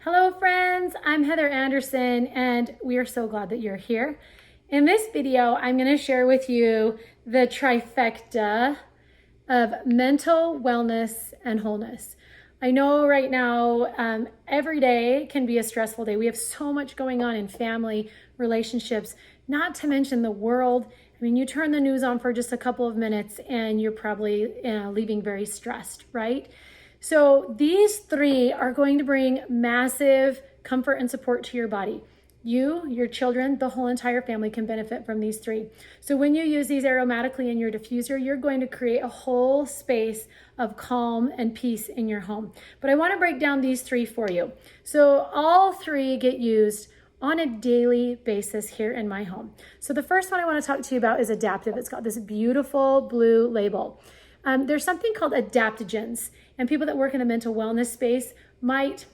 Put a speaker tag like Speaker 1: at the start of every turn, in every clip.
Speaker 1: Hello friends, I'm Heather Anderson and we are so glad that you're here. In this video, I'm going to share with you the trifecta of mental wellness and wholeness. I know right now, every day can be a stressful day. We have so much going on in family, relationships, not to mention the world. I mean, you turn the news on for just a couple of minutes and you're probably leaving very stressed, right? So these three are going to bring massive comfort and support to your body. You, your children, the whole entire family can benefit from these three. So when you use these aromatically in your diffuser, you're going to create a whole space of calm and peace in your home. But I want to break down these three for you. So all three get used on a daily basis here in my home. So the first one I want to talk to you about is Adaptiv. It's got this beautiful blue label. There's something called adaptogens, and people that work in the mental wellness space might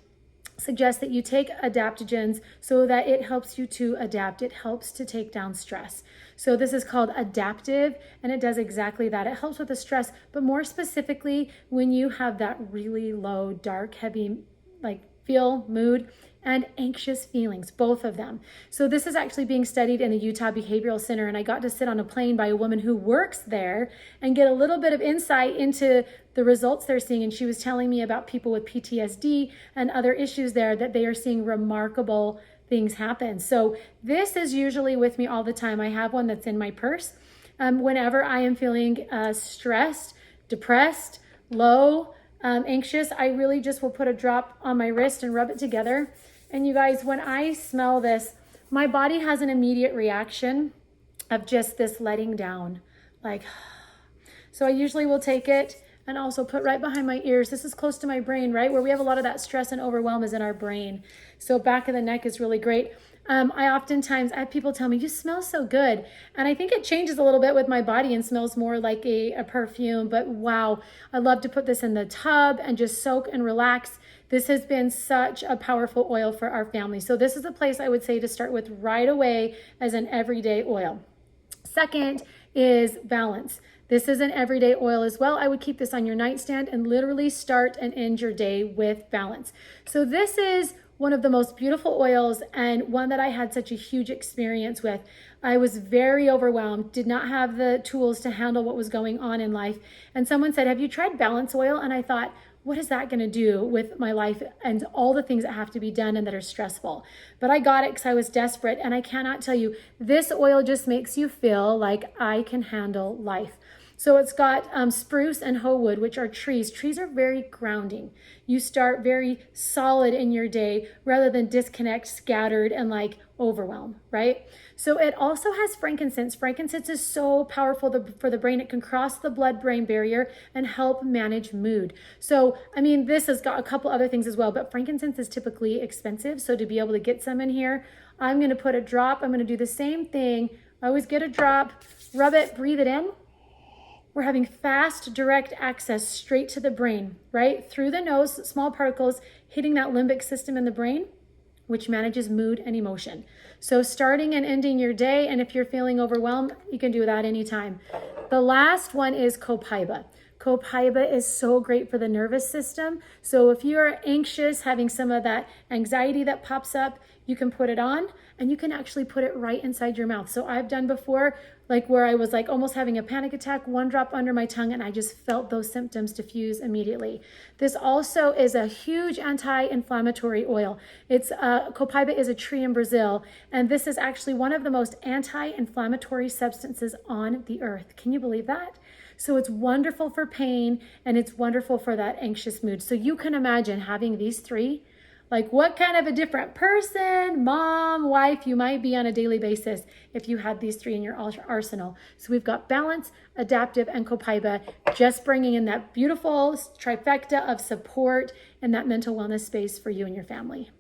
Speaker 1: suggest that you take adaptogens so that it helps you to adapt. It helps to take down stress. So this is called Adaptiv, and it does exactly that. It helps with the stress, but more specifically, when you have that really low, dark, heavy, mood and anxious feelings, both of them. So this is actually being studied in the Utah Behavioral Center, and I got to sit on a plane by a woman who works there and get a little bit of insight into the results they're seeing. And she was telling me about people with PTSD and other issues there, that they are seeing remarkable things happen. So this is usually with me all the time. I have one that's in my purse. Whenever I am feeling stressed, depressed, low, anxious, I really just will put a drop on my wrist and rub it together. And you guys, when I smell this, my body has an immediate reaction of just this letting down. So I usually will take it and also put right behind my ears. This is close to my brain, right? Where we have a lot of that stress and overwhelm is in our brain. So back of the neck is really great. I have people tell me, you smell so good. And I think it changes a little bit with my body and smells more like a perfume. But wow, I love to put this in the tub and just soak and relax. This has been such a powerful oil for our family. So this is a place I would say to start with right away as an everyday oil. Second is balance. This is an everyday oil as well. I would keep this on your nightstand and literally start and end your day with balance. So this is one of the most beautiful oils, and one that I had such a huge experience with. I was very overwhelmed, did not have the tools to handle what was going on in life. And someone said, have you tried balance oil? And I thought, what is that going to do with my life and all the things that have to be done and that are stressful? But I got it because I was desperate. And I cannot tell you, this oil just makes you feel like I can handle life. So it's got spruce and hoe wood, which are trees. Trees are very grounding. You start very solid in your day rather than disconnect, scattered, and overwhelm, right? So it also has frankincense. Frankincense is so powerful for the brain. It can cross the blood-brain barrier and help manage mood. So, this has got a couple other things as well, but frankincense is typically expensive. So to be able to get some in here, I'm going to put a drop. I'm going to do the same thing. I always get a drop, rub it, breathe it in. We're having fast, direct access straight to the brain, right? Through the nose, small particles hitting that limbic system in the brain, which manages mood and emotion. So starting and ending your day, and if you're feeling overwhelmed, you can do that anytime. The last one is Copaiba. Copaiba is so great for the nervous system. So if you're anxious, having some of that anxiety that pops up, you can put it on, and you can actually put it right inside your mouth. So I've done before, where I was almost having a panic attack, one drop under my tongue, and I just felt those symptoms diffuse immediately. This also is a huge anti-inflammatory oil. Copaiba is a tree in Brazil, and this is actually one of the most anti-inflammatory substances on the earth. Can you believe that? So it's wonderful for pain, and it's wonderful for that anxious mood. So you can imagine having these three, what kind of a different person, mom, wife you might be on a daily basis if you had these three in your arsenal. So we've got balance, Adaptiv, and Copaiba, just bringing in that beautiful trifecta of support and that mental wellness space for you and your family.